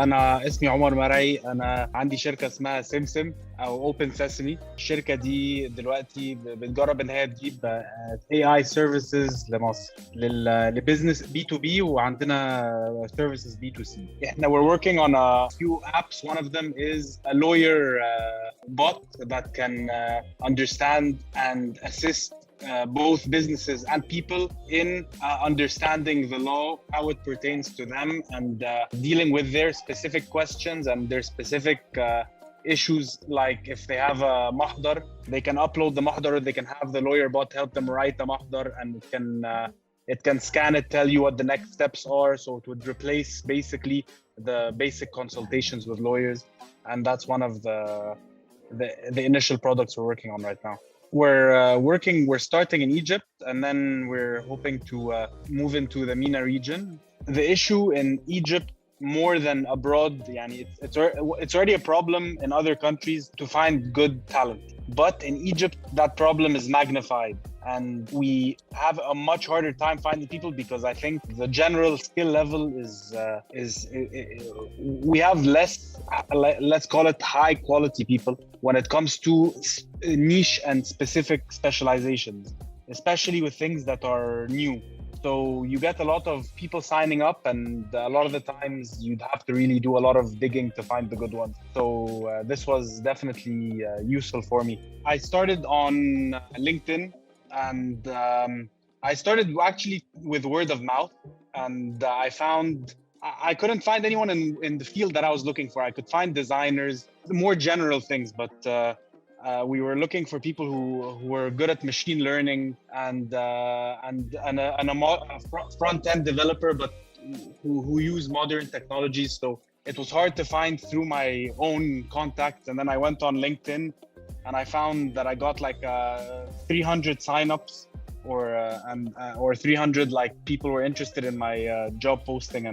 أنا اسمي عمر مرعي. أنا عندي شركة اسمها سمسم أو Open Sesame. الشركة دي دلوقتي بتجرب إن هي تجيب AI services لمصر لبزنس B2B، وعندنا services B2C. إحنا we're working on a few apps. One of them is a lawyer bot that can understand and assist both businesses and people in understanding the law, how it pertains to them, and dealing with their specific questions and their specific issues. Like if they have a mahdar, they can upload the mahdar, or they can have the lawyer bot help them write the mahdar, and it can scan it, tell you what the next steps are. So it would replace basically the basic consultations with lawyers, and that's one of the initial products we're working on right now. We're starting in Egypt, and then we're hoping to move into the MENA region. The issue in Egypt, more than abroad, it's already a problem in other countries to find good talent. But in Egypt, that problem is magnified, and we have a much harder time finding people because I think the general skill level is we have less, let's call it high quality people when it comes to niche and specific specializations, especially with things that are new. So you get a lot of people signing up, and a lot of the times you'd have to really do a lot of digging to find the good ones. So this was definitely useful for me. I started on LinkedIn, and I started actually with word of mouth, and I found I couldn't find anyone in the field that I was looking for. I could find designers, more general things, but we were looking for people who were good at machine learning and a front-end developer, but who use modern technologies. So it was hard to find through my own contacts. And then I went on LinkedIn, and I found that I got like 300 signups, or 300 like people were interested in my job posting,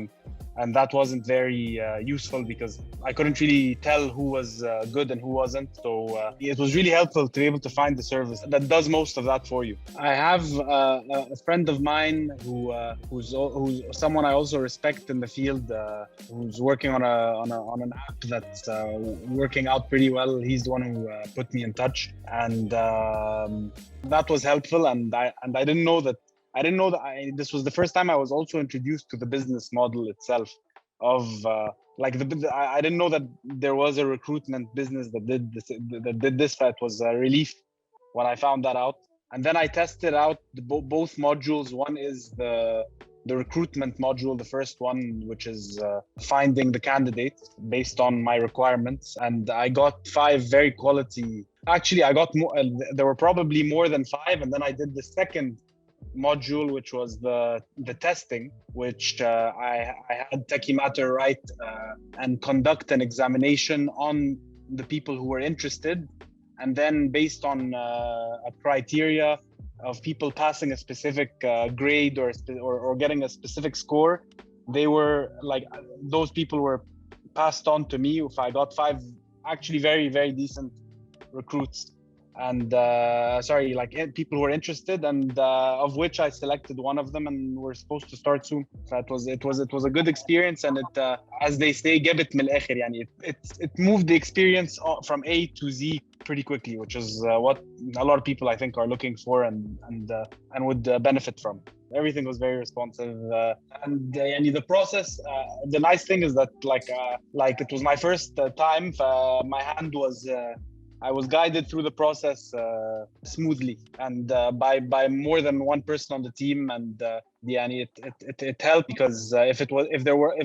and that wasn't very useful because I couldn't really tell who was good and who wasn't. So it was really helpful to be able to find the service that does most of that for you. I have a friend of mine who's someone I also respect in the field, who's working on an app that's working out pretty well. He's the one who put me in touch, and that was helpful. And I didn't know that. This was the first time I was also introduced to the business model itself of I didn't know that there was a recruitment business that did this. That was a relief when I found that out. And then I tested out both modules. One is the recruitment module, the first one, which is finding the candidates based on my requirements. And I got 5 very quality. Actually, I got more. There were probably more than 5. And then I did the second module, which was the testing, which I had TechieMatter write and conduct an examination on the people who were interested, and then based on a criteria of people passing a specific grade or getting a specific score, they were like, those people were passed on to me. If I got 5 actually very, very decent recruits, and people who were interested, and of which I selected one of them, and we're supposed to start soon. So it was a good experience, and it as they say, جابت من الآخر. يعني it moved the experience from A to Z pretty quickly, which is what a lot of people I think are looking for and would benefit from. Everything was very responsive, and the process. The nice thing is that like it was my first time. My hand was. I was guided through the process smoothly, and by more than one person on the team, and it helped because if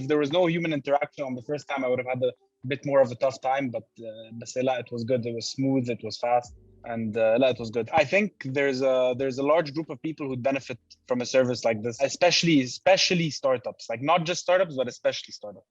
there was no human interaction on the first time, I would have had a bit more of a tough time. But it was good. It was smooth. It was fast, and it was good. I think there's a large group of people who'd benefit from a service like this, especially startups. Like not just startups, but especially startups.